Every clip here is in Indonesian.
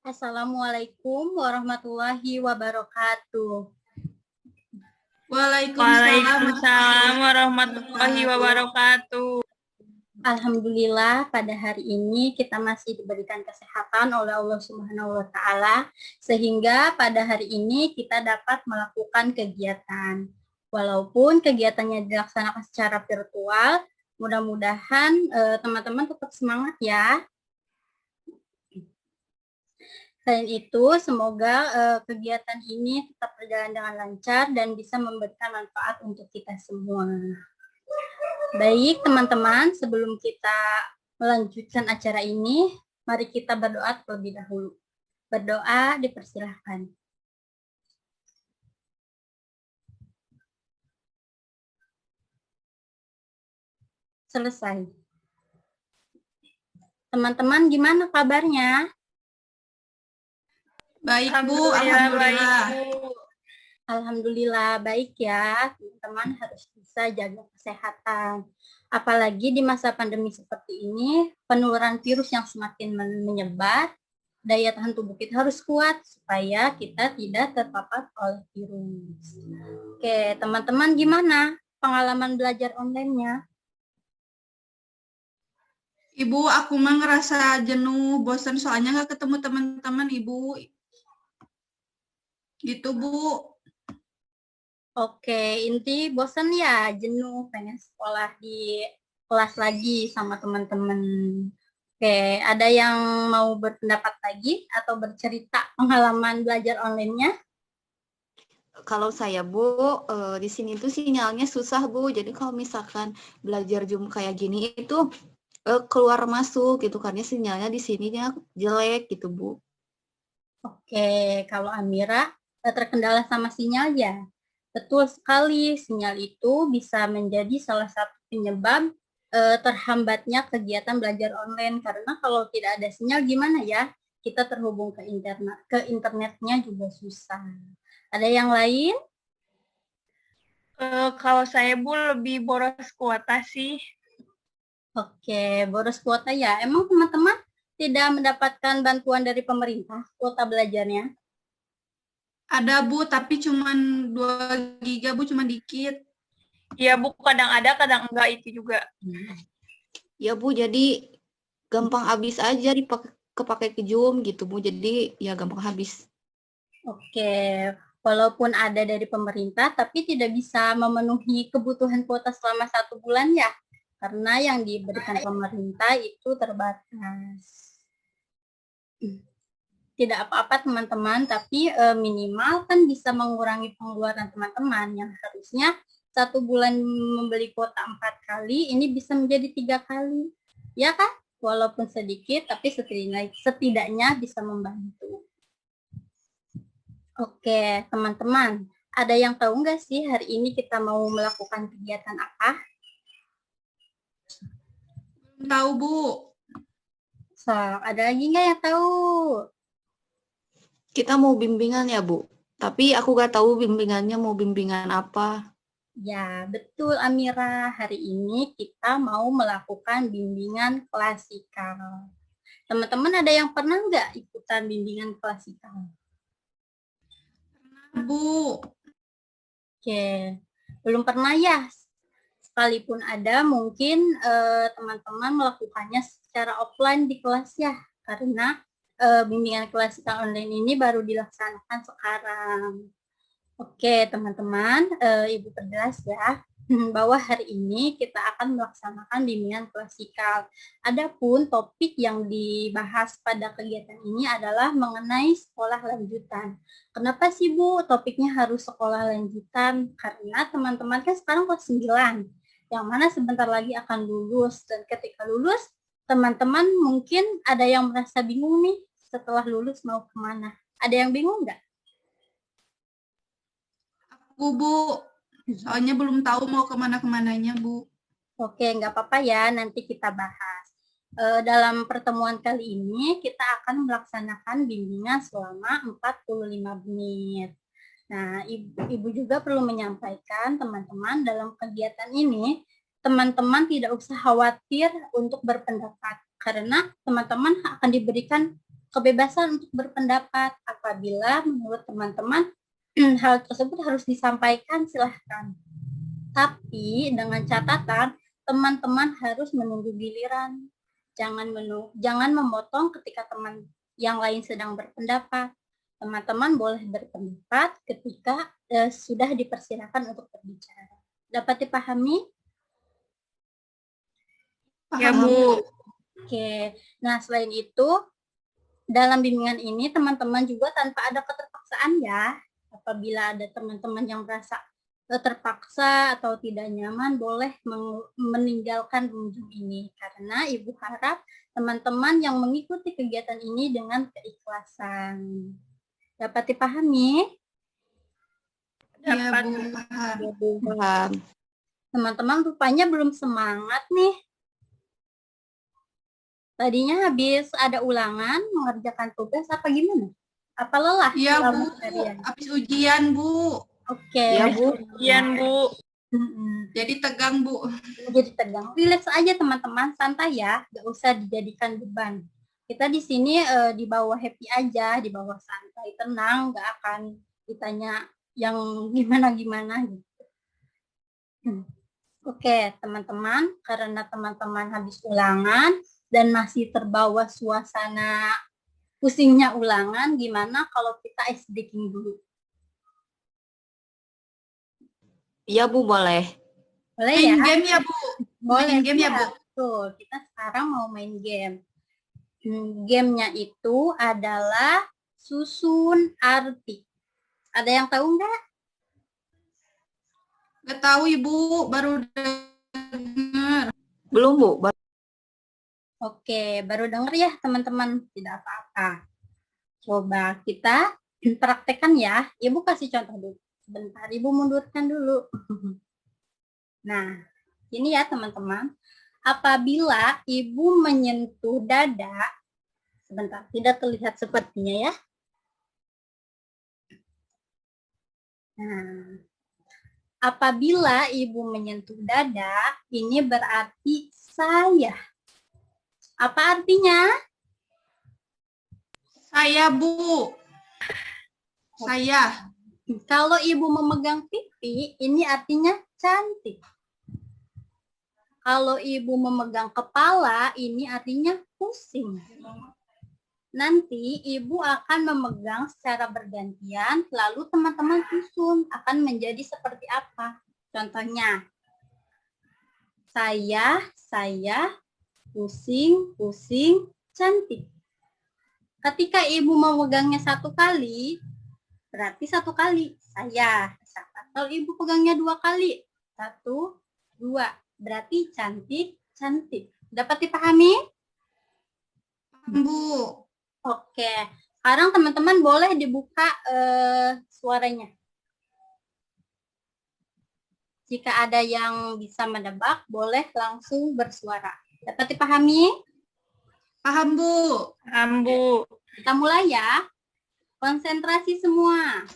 Assalamualaikum warahmatullahi wabarakatuh. Waalaikumsalam warahmatullahi wabarakatuh. Alhamdulillah pada hari ini kita masih diberikan kesehatan oleh Allah Subhanahu wa taala sehingga pada hari ini kita dapat melakukan kegiatan. Walaupun kegiatannya dilaksanakan secara virtual, mudah-mudahan teman-teman tetap semangat ya. Selain itu, semoga kegiatan ini tetap berjalan dengan lancar dan bisa memberikan manfaat untuk kita semua. Baik, teman-teman, sebelum kita melanjutkan acara ini, mari kita berdoa terlebih dahulu. Berdoa dipersilahkan. Selesai. Teman-teman, gimana kabarnya? Baik, Bu. Alhamdulillah. Alhamdulillah baik ya, teman-teman harus bisa jaga kesehatan. Apalagi di masa pandemi seperti ini, penularan virus yang semakin menyebar, daya tahan tubuh kita harus kuat supaya kita tidak terpapar oleh virus. Oke, teman-teman gimana pengalaman belajar online-nya? Ibu, aku mah ngerasa jenuh, bosan soalnya nggak ketemu teman-teman, Ibu. Gitu, Bu. Oke, inti bosan ya, jenuh, pengen sekolah di kelas lagi sama teman-teman. Oke, ada yang mau berpendapat lagi atau bercerita pengalaman belajar online-nya? Kalau saya, Bu, di sini tuh sinyalnya susah, Bu. Jadi kalau misalkan belajar Zoom kayak gini itu keluar masuk gitu, karena sinyalnya di sininya jelek gitu, Bu. Oke, kalau Amira terkendala sama sinyal ya. Betul sekali, sinyal itu bisa menjadi salah satu penyebab terhambatnya kegiatan belajar online karena kalau tidak ada sinyal gimana ya? Kita terhubung ke internetnya juga susah. Ada yang lain? Kalau saya, Bu, lebih boros kuota sih. Oke, boros kuota ya. Emang teman-teman tidak mendapatkan bantuan dari pemerintah kuota belajarnya? Ada, Bu, tapi cuma 2 giga, Bu, cuma dikit. Iya, Bu, kadang ada, kadang enggak itu juga. Ya, Bu, jadi gampang habis aja kepake ke Zoom gitu, Bu. Jadi ya gampang habis. Oke, walaupun ada dari pemerintah, tapi tidak bisa memenuhi kebutuhan kuota selama 1 bulan ya, karena yang diberikan pemerintah itu terbatas. Tidak apa-apa teman-teman, tapi minimal kan bisa mengurangi pengeluaran teman-teman yang harusnya 1 bulan membeli kuota 4 kali, ini bisa menjadi 3 kali. Ya kan? Walaupun sedikit, tapi setidaknya bisa membantu. Oke, teman-teman, ada yang tahu nggak sih hari ini kita mau melakukan kegiatan apa? Belum tahu, Bu. So, ada lagi nggak yang tahu? Kita mau bimbingan ya, Bu. Tapi aku nggak tahu bimbingannya mau bimbingan apa. Ya, betul Amira. Hari ini kita mau melakukan bimbingan klasikal. Teman-teman ada yang pernah nggak ikutan bimbingan klasikal? Bu. Oke, belum pernah ya? Sekalipun ada, mungkin teman-teman melakukannya secara offline di kelas ya, karena bimbingan klasikal online ini baru dilaksanakan sekarang. Oke, teman-teman, Ibu perjelas ya, bahwa hari ini kita akan melaksanakan bimbingan klasikal. Adapun topik yang dibahas pada kegiatan ini adalah mengenai sekolah lanjutan. Kenapa sih Bu topiknya harus sekolah lanjutan? Karena teman-teman kan sekarang kelas 9, yang mana sebentar lagi akan lulus. Dan ketika lulus, teman-teman mungkin ada yang merasa bingung nih, setelah lulus mau kemana? Ada yang bingung nggak? Aku, Bu. Soalnya belum tahu mau kemana-kemananya, Bu. Oke, nggak apa-apa ya, nanti kita bahas. Dalam pertemuan kali ini, kita akan melaksanakan bimbingan selama 45 menit. Nah, Ibu juga perlu menyampaikan teman-teman dalam kegiatan ini, teman-teman tidak usah khawatir untuk berpendapat, karena teman-teman akan diberikan kebebasan untuk berpendapat. Apabila menurut teman-teman hal tersebut harus disampaikan, silahkan. Tapi dengan catatan, teman-teman harus menunggu giliran. Jangan memotong ketika teman yang lain sedang berpendapat. Teman-teman boleh berpendapat ketika sudah dipersilakan untuk berbicara. Dapat dipahami? Ya, Paham, Bu. Oke. Nah, selain itu, dalam bimbingan ini teman-teman juga tanpa ada keterpaksaan ya. Apabila ada teman-teman yang merasa terpaksa atau tidak nyaman, boleh meninggalkan pengunjung ini. Karena Ibu harap teman-teman yang mengikuti kegiatan ini dengan keikhlasan. Dapat dipahami? Iya, Dapat. Bu. Paham. Paham. Teman-teman rupanya belum semangat nih. Tadinya habis ada ulangan, mengerjakan tugas, apa gimana? Apa lelah? Iya, selama Bu. seharian? Habis ujian, Bu. Oke. Iya, Bu. Sekian, Bu. Jadi tegang, Bu. Jadi tegang. Relax aja teman-teman, santai ya, nggak usah dijadikan beban. Kita di sini di bawah happy aja, di bawah santai, tenang, nggak akan ditanya yang gimana-gimana gitu. Oke, teman-teman, karena teman-teman habis ulangan dan masih terbawa suasana pusingnya ulangan, gimana kalau kita ice breaking dulu? Iya, Bu, boleh. Boleh Main ya? game ya, Bu. Boleh. Main game ya, Bu. Betul, kita sekarang mau main game. Gamenya itu adalah susun arti. Ada yang tahu nggak? Gak tahu, Ibu. Baru dengar. Belum, Bu. Oke, baru denger ya teman-teman. Tidak apa-apa. Coba kita praktekkan ya. Ibu kasih contoh dulu. Sebentar, Ibu mundurkan dulu. Nah, ini ya teman-teman. Apabila Ibu menyentuh dada, sebentar, tidak terlihat sepertinya ya. Nah, apabila Ibu menyentuh dada, ini berarti saya. Apa artinya? Saya, Bu. Saya. Kalau Ibu memegang pipi, ini artinya cantik. Kalau Ibu memegang kepala, ini artinya pusing. Nanti Ibu akan memegang secara bergantian, lalu teman-teman susun akan menjadi seperti apa. Contohnya, saya, pusing, cantik. Ketika Ibu memegangnya satu kali, berarti satu kali saya. Kalau Ibu pegangnya dua kali, 1, 2, berarti cantik. Dapat dipahami? Bu. Oke, sekarang teman-teman boleh dibuka suaranya. Jika ada yang bisa menebak, boleh langsung bersuara. Dapat dipahami? Paham, Bu. Paham, Bu. Kita mulai ya. Konsentrasi semua.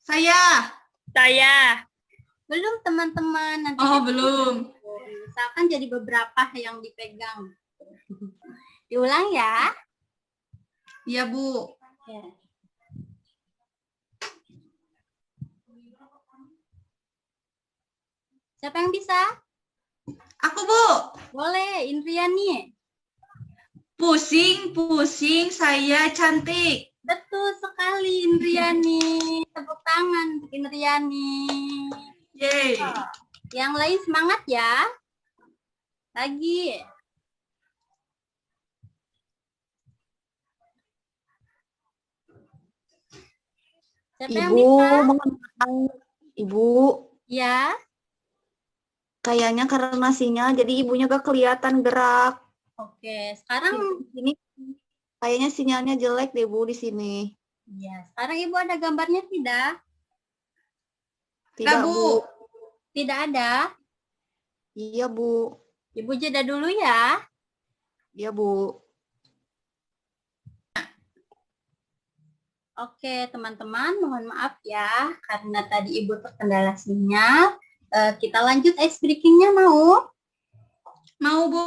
Saya. Belum teman-teman. Nanti Oh, belum. misalkan jadi beberapa yang dipegang. Diulang ya. Iya, Bu. Ya. Siapa yang bisa? Aku, Bu. Boleh, Indriani. Pusing, saya cantik. Betul sekali, Indriani. Tepuk tangan untuk Indriani. Yeay. Yang lain semangat ya. Lagi. Siapa yang Ibu, bisa? mohon maaf. Ibu, Ya. kayaknya karena sinyal, jadi ibunya gak kelihatan gerak. Oke, sekarang Ini kayaknya sinyalnya jelek deh, Bu, di sini. ya, sekarang Ibu ada gambarnya tidak? Tidak, Bu. Bu. Tidak ada. Iya, Bu. Ibu jeda dulu ya. Iya, Bu. Oke, teman-teman, mohon maaf ya karena tadi Ibu terkendala sinyal. Kita lanjut ice breaking-nya mau? Mau, Bu.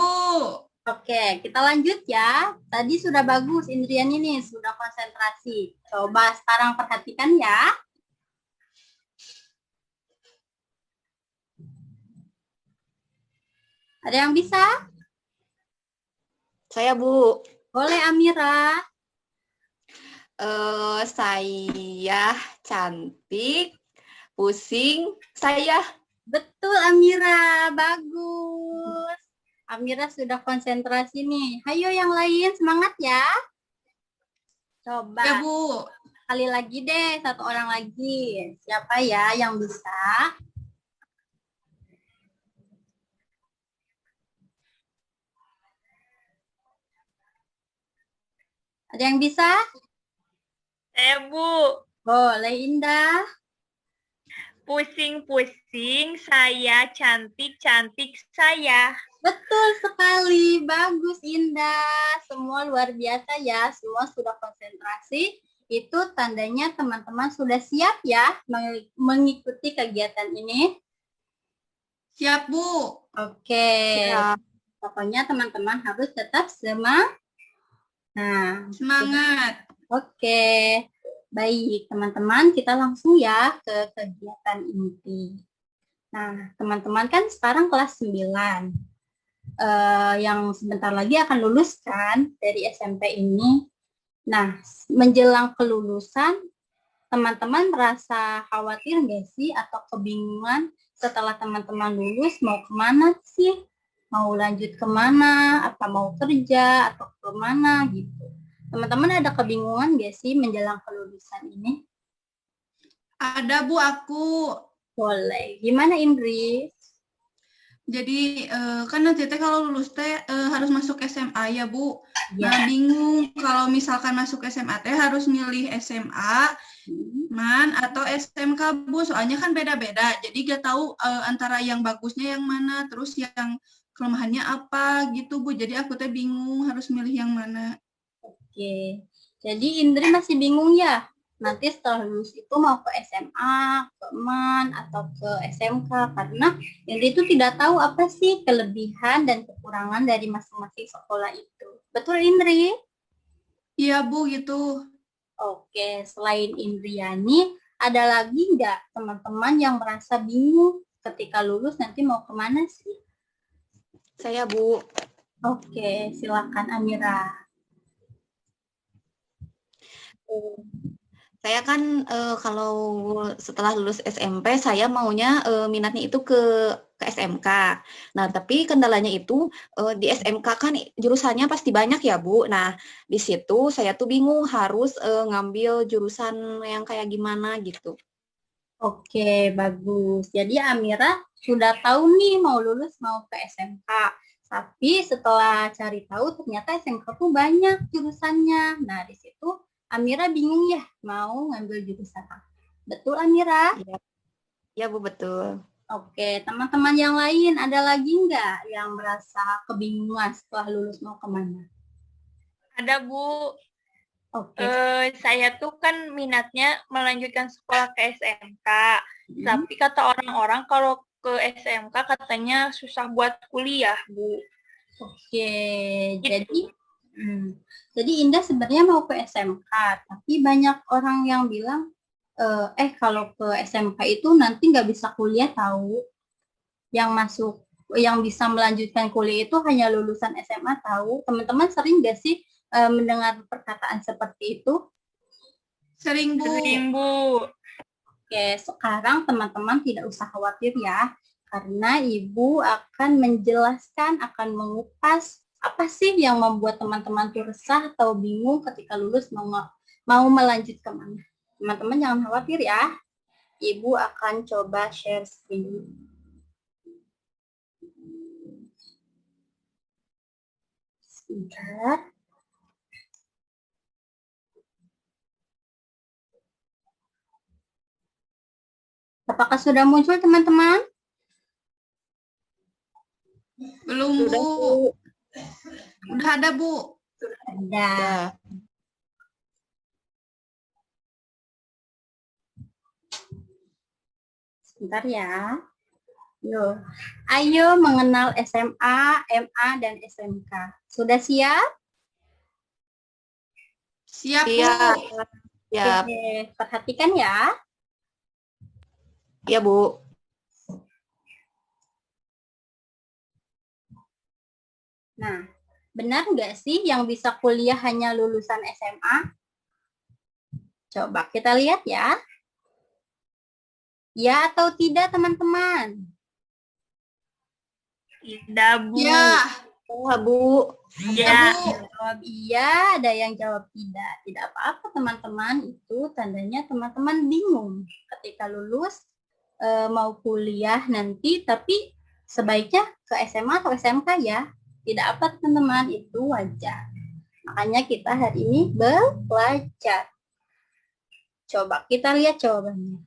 Oke, kita lanjut ya. Tadi sudah bagus, Indrian ini sudah konsentrasi. Coba sekarang perhatikan ya. Ada yang bisa? Saya, Bu. Boleh, Amira. Saya cantik, pusing, saya. Betul, Amira. Bagus. Amira sudah konsentrasi nih. Hayo yang lain, semangat ya. Coba. Ya, Bu. Sekali lagi deh, satu orang lagi. Siapa ya yang bisa? Ada yang bisa? Bu. Boleh, Indah. Pusing-pusing, saya cantik-cantik, saya. Betul sekali, bagus Indah. Semua luar biasa ya, semua sudah konsentrasi. Itu tandanya teman-teman sudah siap ya mengikuti kegiatan ini. Siap, Bu. Oke, Ya. pokoknya teman-teman harus tetap semangat. Nah, Semangat. oke. Baik, teman-teman, kita langsung ya ke kegiatan inti. Nah, teman-teman kan sekarang kelas 9. Yang sebentar lagi akan lulus kan dari SMP ini. Nah, menjelang kelulusan, teman-teman merasa khawatir nggak sih atau kebingungan setelah teman-teman lulus mau kemana sih? Mau lanjut kemana? Apa mau kerja atau kemana gitu? Teman-teman ada kebingungan nggak sih menjelang kelulusan ini? Ada, Bu, aku. Boleh. Gimana Indri? Jadi kan nanti teh kalau lulus teh harus masuk SMA ya, Bu. Ya. Nah, bingung kalau misalkan masuk SMA teh harus milih SMA, MAN atau SMK, Bu. Soalnya kan beda-beda. Jadi gak tahu antara yang bagusnya yang mana, terus yang kelemahannya apa gitu, Bu. Jadi aku teh bingung harus milih yang mana. Oke. Jadi Indri masih bingung ya? Nanti setelah lulus itu mau ke SMA, ke MAN, atau ke SMK. Karena Indri itu tidak tahu apa sih kelebihan dan kekurangan dari masing-masing sekolah itu. Betul Indri? Iya, Bu, gitu. Oke, selain Indriani, ada lagi nggak teman-teman yang merasa bingung ketika lulus nanti mau kemana sih? Saya, Bu. Oke, silakan Amira. Saya kan kalau setelah lulus SMP saya maunya minatnya itu ke SMK. Nah, tapi kendalanya itu di SMK kan jurusannya pasti banyak ya, Bu. Nah, di situ saya tuh bingung harus ngambil jurusan yang kayak gimana gitu. Oke, bagus. Jadi Amira sudah tahu nih mau lulus mau ke SMK. Tapi setelah cari tahu ternyata SMK tuh banyak jurusannya. Nah, di situ Amira bingung ya mau ngambil jurusan apa. Betul Amira? Ya, ya Bu, betul. Oke, teman-teman yang lain ada lagi nggak yang merasa kebingungan setelah lulus mau kemana? Ada, Bu. Oke. Saya tuh kan minatnya melanjutkan sekolah ke SMK. Tapi kata orang-orang kalau ke SMK katanya susah buat kuliah, Bu. Oke, jadi Indah sebenarnya mau ke SMK, tapi banyak orang yang bilang, kalau ke SMK itu nanti nggak bisa kuliah tahu. Yang bisa melanjutkan kuliah itu hanya lulusan SMA tahu. Teman-teman sering nggak sih mendengar perkataan seperti itu? Sering, Bu. Sering, Bu. Oke, sekarang teman-teman tidak usah khawatir ya, karena Ibu akan menjelaskan, akan mengupas apa sih yang membuat teman-teman tuh resah atau bingung ketika lulus mau melanjut kemana. Teman-teman jangan khawatir ya, Ibu akan coba share screen. Sebentar. Apakah sudah muncul teman-teman? Belum, Sudah, Bu. Bu. Udah ada, Bu. Ada. Sudah. Sebentar ya. Yo. Ayo mengenal SMA, MA, dan SMK. Sudah siap? Siap, Bu. Siap. Siap. Oke, perhatikan ya. Ya, Bu. Nah, benar nggak sih yang bisa kuliah hanya lulusan SMA? Coba kita lihat ya. Ya atau tidak, teman-teman? Tidak, Bu. Ya. Ya, Bu. Ya. Bu. Jawab iya, ada yang jawab tidak. Tidak apa-apa, teman-teman. Itu tandanya teman-teman bingung ketika lulus mau kuliah nanti, tapi sebaiknya ke SMA atau SMK ya. Tidak apa, teman-teman, itu wajar. Makanya kita hari ini belajar. Coba kita lihat jawabannya.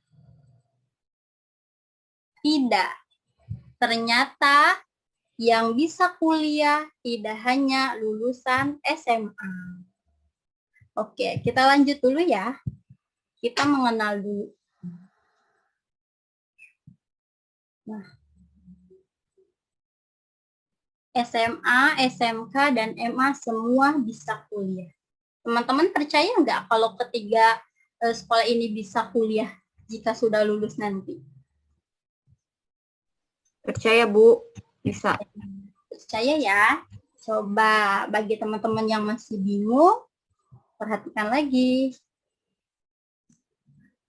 Tidak. Ternyata yang bisa kuliah tidak hanya lulusan SMA. Oke, kita lanjut dulu ya. Kita mengenal dulu. Nah, SMA, SMK, dan MA semua bisa kuliah. Teman-teman percaya nggak kalau ketiga sekolah ini bisa kuliah jika sudah lulus nanti? Percaya, Bu. Bisa. Percaya ya. Coba bagi teman-teman yang masih bingung, perhatikan lagi.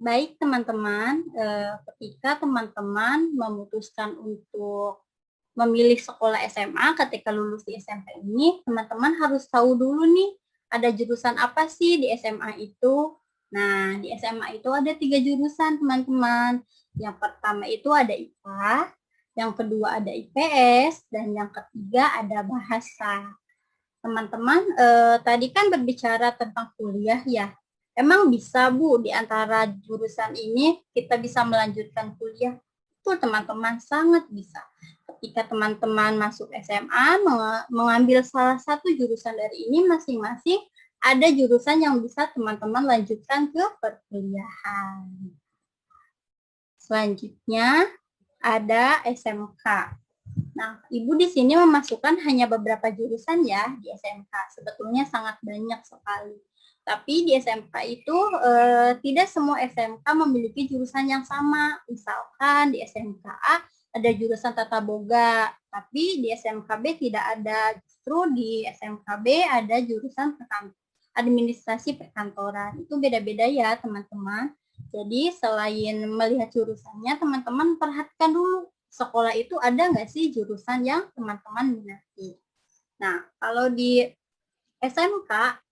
Baik teman-teman, ketika teman-teman memutuskan untuk memilih sekolah SMA ketika lulus di SMP ini, teman-teman harus tahu dulu nih, ada jurusan apa sih di SMA itu. Nah, di SMA itu ada 3 jurusan, teman-teman. Yang pertama itu ada IPA, yang kedua ada IPS, dan yang ketiga ada bahasa. Teman-teman, tadi kan berbicara tentang kuliah ya. Emang bisa, Bu, di antara jurusan ini kita bisa melanjutkan kuliah? Betul, teman-teman, sangat bisa. Ketika teman-teman masuk SMA, mengambil salah satu jurusan dari ini masing-masing, ada jurusan yang bisa teman-teman lanjutkan ke perkuliahan. Selanjutnya, ada SMK. Nah, Ibu di sini memasukkan hanya beberapa jurusan ya di SMK. Sebetulnya sangat banyak sekali. Tapi di SMK itu tidak semua SMK memiliki jurusan yang sama. Misalkan di SMK A ada jurusan tata boga, tapi di SMK B tidak ada. Justru di SMK B ada jurusan administrasi perkantoran. Itu beda-beda ya, teman-teman. Jadi selain melihat jurusannya, teman-teman perhatikan dulu sekolah itu ada nggak sih jurusan yang teman-teman minati. Nah, kalau di SMK,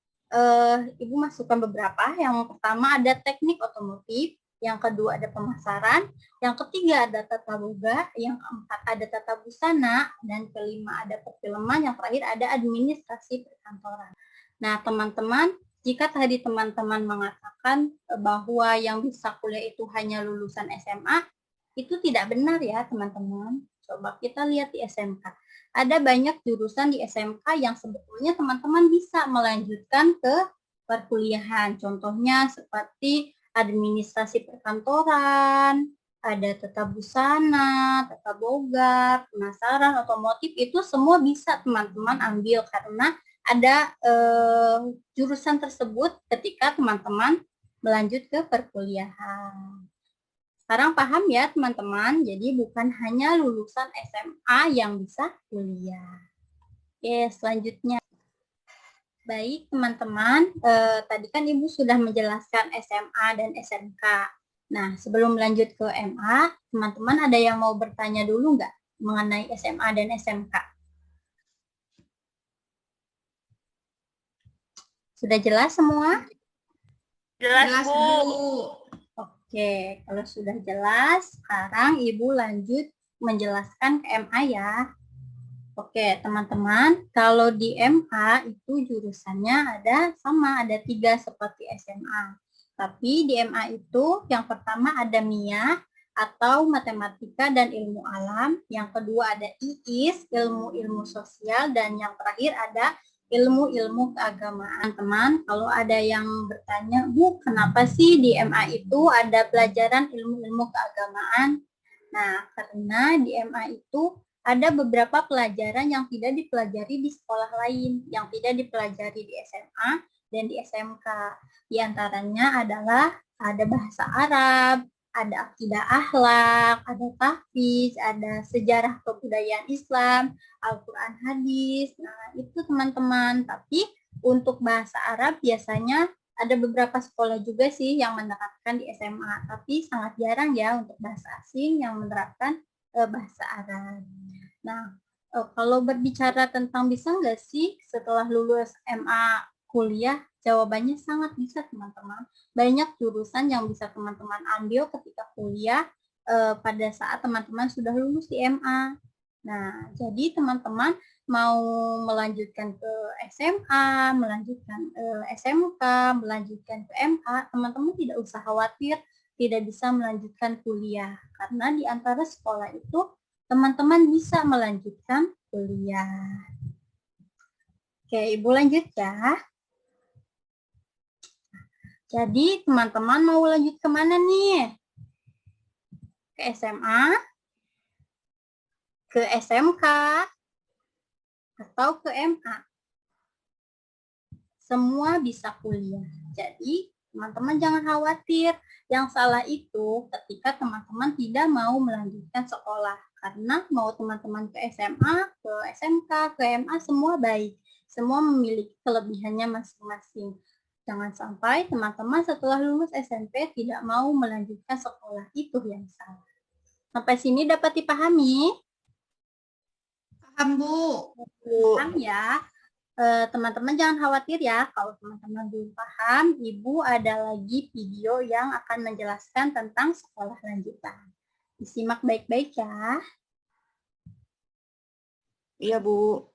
Ibu masukkan beberapa. Yang pertama ada teknik otomotif, yang kedua ada pemasaran, yang ketiga ada tata boga, yang keempat ada tata busana, dan kelima ada perfilman, yang terakhir ada administrasi perkantoran. Nah, teman-teman, jika tadi teman-teman mengatakan bahwa yang bisa kuliah itu hanya lulusan SMA, itu tidak benar ya, teman-teman. Coba kita lihat di SMK. Ada banyak jurusan di SMK yang sebetulnya teman-teman bisa melanjutkan ke perkuliahan. Contohnya seperti administrasi perkantoran, ada tata busana, tata boga, pemasaran, otomotif, itu semua bisa teman-teman ambil karena ada jurusan tersebut ketika teman-teman melanjut ke perkuliahan. Sekarang paham ya teman-teman, jadi bukan hanya lulusan SMA yang bisa kuliah. Oke, selanjutnya. Baik teman-teman, tadi kan Ibu sudah menjelaskan SMA dan SMK. Nah, sebelum lanjut ke MA, teman-teman ada yang mau bertanya dulu nggak mengenai SMA dan SMK? Sudah jelas semua? Jelas, Bu. Oke, kalau sudah jelas, sekarang Ibu lanjut menjelaskan ke MA ya. Oke, teman-teman, kalau di MA itu jurusannya ada 3 seperti SMA. Tapi di MA itu yang pertama ada MIA atau Matematika dan Ilmu Alam, yang kedua ada IIS, Ilmu-Ilmu Sosial, dan yang terakhir ada ilmu-ilmu keagamaan. Teman, kalau ada yang bertanya, Bu, kenapa sih di MA itu ada pelajaran ilmu-ilmu keagamaan? Nah, karena di MA itu ada beberapa pelajaran yang tidak dipelajari di sekolah lain, yang tidak dipelajari di SMA dan di SMK. Di antaranya adalah ada bahasa Arab, ada akidah akhlak, ada tahfiz, ada sejarah kebudayaan Islam, Al-Quran hadis. Nah, itu teman-teman. Tapi untuk bahasa Arab biasanya ada beberapa sekolah juga sih yang menerapkan di SMA, tapi sangat jarang ya untuk bahasa asing yang menerapkan bahasa Arab. Nah, kalau berbicara tentang bisa nggak sih setelah lulus MA kuliah, jawabannya sangat bisa teman-teman. Banyak jurusan yang bisa teman-teman ambil ketika kuliah pada saat teman-teman sudah lulus di MA. Nah, jadi teman-teman mau melanjutkan ke SMA, melanjutkan SMK, melanjutkan ke MA, teman-teman tidak usah khawatir tidak bisa melanjutkan kuliah. Karena di antara sekolah itu, teman-teman bisa melanjutkan kuliah. Oke, Ibu lanjut ya. Jadi, teman-teman mau lanjut kemana nih? Ke SMA? Ke SMK? Atau ke MA? Semua bisa kuliah. Jadi, teman-teman jangan khawatir. Yang salah itu ketika teman-teman tidak mau melanjutkan sekolah. Karena mau teman-teman ke SMA, ke SMK, ke MA, semua baik. Semua memiliki kelebihannya masing-masing. Jangan sampai teman-teman setelah lulus SMP tidak mau melanjutkan sekolah. Itu yang salah. Sampai sini dapat dipahami? Paham, Bu. Paham ya? Teman-teman jangan khawatir ya, kalau teman-teman belum paham, Ibu ada lagi video yang akan menjelaskan tentang sekolah lanjutan. Disimak baik-baik ya. Iya, Bu.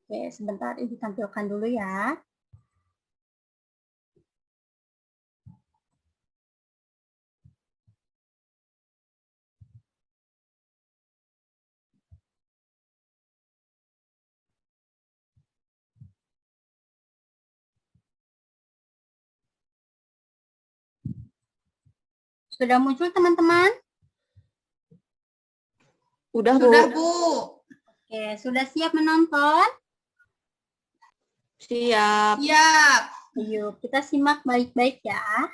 Oke, sebentar Ibu tampilkan dulu ya. Sudah muncul teman-teman? Udah, Bu. Sudah, Bu. Oke, sudah siap menonton? Siap. Siap. Yuk, kita simak baik-baik ya.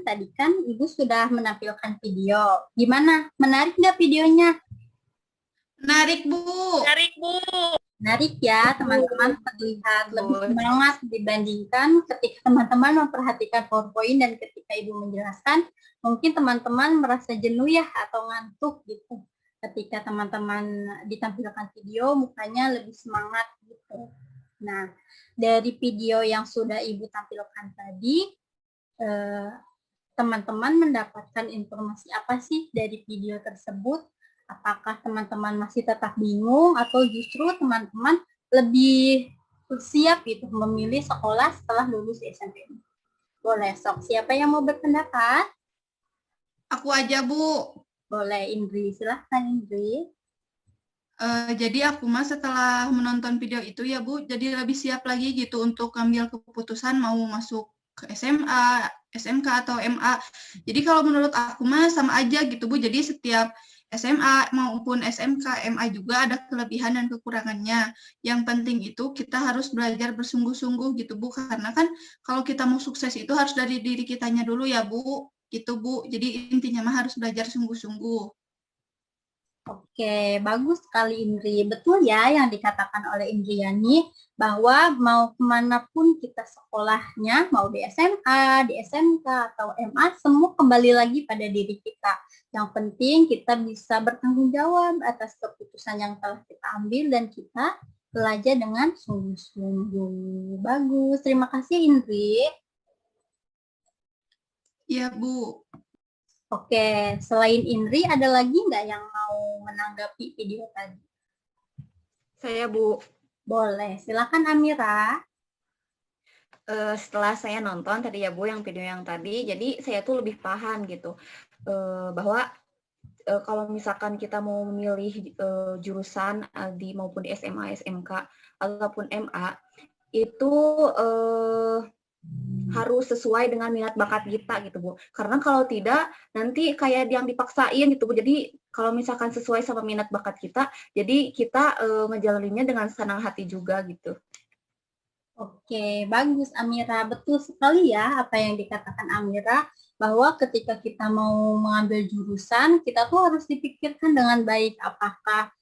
tadi kan Ibu sudah menampilkan video. Gimana? Menarik nggak videonya? Menarik, Bu. Menarik, Bu. Menarik ya, teman-teman, terlihat lebih semangat dibandingkan ketika teman-teman memperhatikan PowerPoint dan ketika Ibu menjelaskan, mungkin teman-teman merasa jenuh ya atau ngantuk gitu. Ketika teman-teman ditampilkan video, mukanya lebih semangat gitu. Nah, dari video yang sudah Ibu tampilkan tadi, teman-teman mendapatkan informasi apa sih dari video tersebut? Apakah teman-teman masih tetap bingung atau justru teman-teman lebih siap gitu memilih sekolah setelah lulus SMP? Boleh, sok. Siapa yang mau berpendapat? Aku aja, Bu. Boleh, Indri. Silahkan, Indri. Jadi aku mah setelah menonton video itu ya Bu, jadi lebih siap lagi gitu untuk ambil keputusan mau masuk ke SMA, SMK atau MA. Jadi kalau menurut aku mah sama aja gitu Bu. Jadi setiap SMA maupun SMK, MA juga ada kelebihan dan kekurangannya. Yang penting itu kita harus belajar bersungguh-sungguh gitu Bu. Karena kan kalau kita mau sukses itu harus dari diri kitanya dulu ya Bu. Gitu Bu. Jadi intinya mah harus belajar sungguh-sungguh. Oke, bagus sekali Indri. Betul ya yang dikatakan oleh Indriani bahwa mau kemanapun kita sekolahnya, mau di SMA, di SMK, atau MA, semua kembali lagi pada diri kita. Yang penting kita bisa bertanggung jawab atas keputusan yang telah kita ambil dan kita belajar dengan sungguh-sungguh. Bagus, terima kasih Indri. Iya Bu. Oke, selain Indri, ada lagi nggak yang mau menanggapi video tadi? Saya, Bu. Boleh, silakan Amira. Setelah saya nonton tadi ya Bu, yang video yang tadi, jadi saya tuh lebih paham gitu, bahwa kalau misalkan kita mau memilih jurusan maupun di SMA, SMK, ataupun MA, itu harus sesuai dengan minat bakat kita gitu Bu. Karena kalau tidak nanti kayak yang dipaksain gitu Bu. Jadi kalau misalkan sesuai sama minat bakat kita, jadi kita ngejalaninnya dengan senang hati juga gitu. Oke, bagus Amira. Betul sekali ya apa yang dikatakan Amira, bahwa ketika kita mau mengambil jurusan, kita tuh harus dipikirkan dengan baik apakah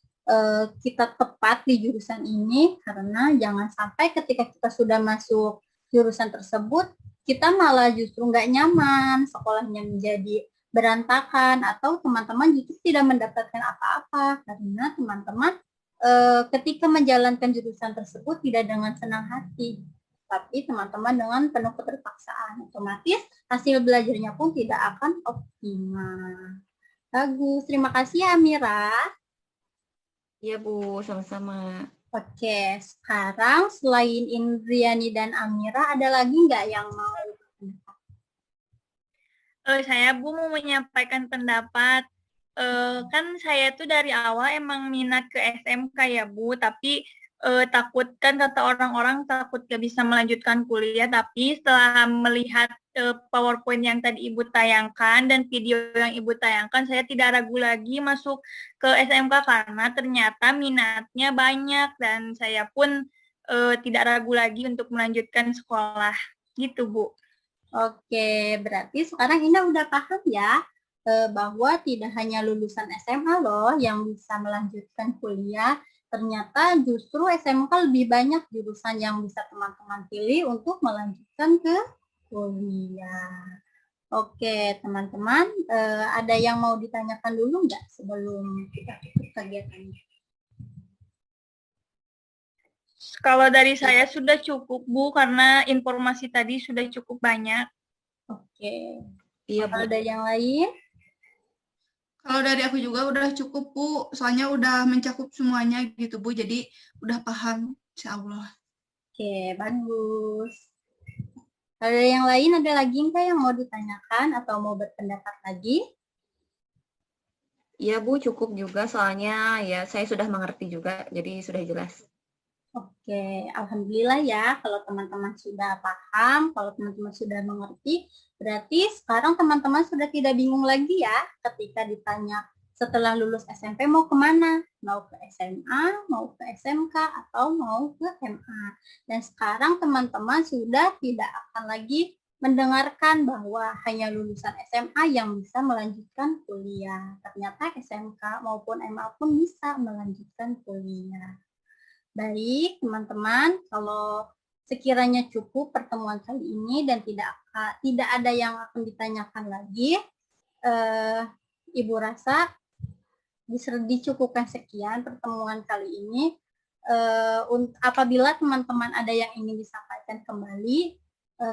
kita tepat di jurusan ini, karena jangan sampai ketika kita sudah masuk jurusan tersebut, kita malah justru nggak nyaman, sekolahnya menjadi berantakan, atau teman-teman justru tidak mendapatkan apa-apa, karena teman-teman ketika menjalankan jurusan tersebut tidak dengan senang hati, tapi teman-teman dengan penuh keterpaksaan, otomatis hasil belajarnya pun tidak akan optimal. Bagus, terima kasih Amira. Iya Bu, sama-sama. Oke, sekarang selain Indriani dan Amira, ada lagi nggak yang mau? Saya Bu mau menyampaikan pendapat. Kan saya tuh dari awal emang minat ke SMK ya Bu, tapi takut kan kata orang-orang takut gak bisa melanjutkan kuliah, tapi setelah melihat PowerPoint yang tadi Ibu tayangkan dan video yang Ibu tayangkan, saya tidak ragu lagi masuk ke SMK karena ternyata minatnya banyak dan saya pun tidak ragu lagi untuk melanjutkan sekolah. Gitu Bu. Oke, berarti sekarang Ina udah paham ya bahwa tidak hanya lulusan SMA loh yang bisa melanjutkan kuliah, ternyata justru SMK lebih banyak jurusan yang bisa teman-teman pilih untuk melanjutkan ke kuliah. Oke, teman-teman, ada yang mau ditanyakan dulu nggak sebelum kita tutup kegiatannya? Kalau dari saya sudah cukup Bu, karena informasi tadi sudah cukup banyak. Oke. Iya Bu. Kalau ada yang lain? Kalau dari aku juga udah cukup Bu, soalnya udah mencakup semuanya gitu Bu, jadi udah paham insya Allah. Oke, bagus. Ada yang lain, ada lagi nggak yang mau ditanyakan atau mau berpendapat lagi? Iya Bu, cukup juga soalnya ya saya sudah mengerti juga, jadi sudah jelas. Oke, alhamdulillah ya kalau teman-teman sudah paham, kalau teman-teman sudah mengerti, berarti sekarang teman-teman sudah tidak bingung lagi ya ketika ditanya setelah lulus SMP mau kemana? Mau ke SMA, mau ke SMK, atau mau ke MA. Dan sekarang teman-teman sudah tidak akan lagi mendengarkan bahwa hanya lulusan SMA yang bisa melanjutkan kuliah. Ternyata SMK maupun MA pun bisa melanjutkan kuliah. Baik, teman-teman, kalau sekiranya cukup pertemuan kali ini dan tidak ada yang akan ditanyakan lagi, Ibu rasa dicukupkan sekian pertemuan kali ini. Apabila teman-teman ada yang ingin disampaikan kembali,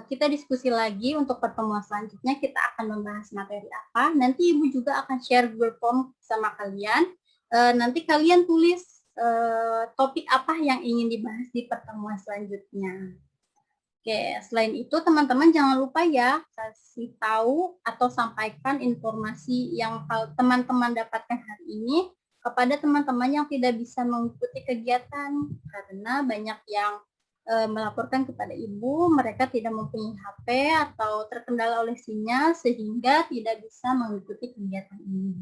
kita diskusi lagi untuk pertemuan selanjutnya. Kita akan membahas materi apa. Nanti Ibu juga akan share Google Form sama kalian. Nanti kalian tulis topik apa yang ingin dibahas di pertemuan selanjutnya. Oke, selain itu teman-teman jangan lupa ya kasih tahu atau sampaikan informasi yang teman-teman dapatkan hari ini kepada teman-teman yang tidak bisa mengikuti kegiatan karena banyak yang melaporkan kepada Ibu mereka tidak mempunyai HP atau terkendala oleh sinyal sehingga tidak bisa mengikuti kegiatan ini.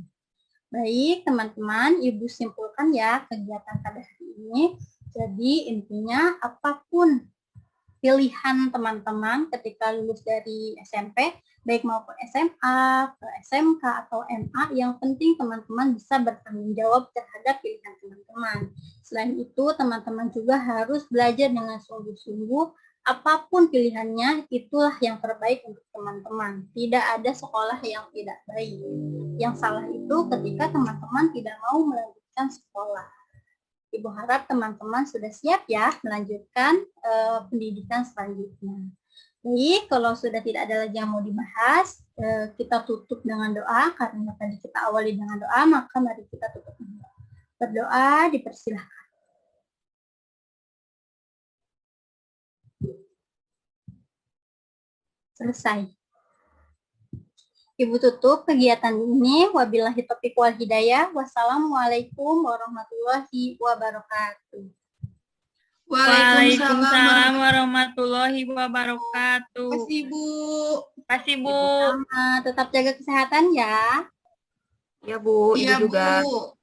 Baik, teman-teman, Ibu simpulkan ya kegiatan pada hari ini. Jadi intinya apapun pilihan teman-teman ketika lulus dari SMP, baik maupun SMA, SMK, atau MA, yang penting teman-teman bisa bertanggung jawab terhadap pilihan teman-teman. Selain itu, teman-teman juga harus belajar dengan sungguh-sungguh, apapun pilihannya, itulah yang terbaik untuk teman-teman. Tidak ada sekolah yang tidak baik. Yang salah itu ketika teman-teman tidak mau melanjutkan sekolah. Ibu harap teman-teman sudah siap ya melanjutkan pendidikan selanjutnya. Baik, kalau sudah tidak ada lagi yang mau dibahas, kita tutup dengan doa. Karena tadi kita awali dengan doa, maka mari kita tutup dengan doa. Berdoa, dipersilahkan. Selesai. Ibu tutup kegiatan ini. Wabillahi taufiq wal hidayah. Wassalamualaikum warahmatullahi wabarakatuh. Waalaikumsalam warahmatullahi wabarakatuh. Terima kasih, Bu. Terima kasih, Bu. Tetap jaga kesehatan ya. Ya Bu, Iya, Ibu juga. Bu.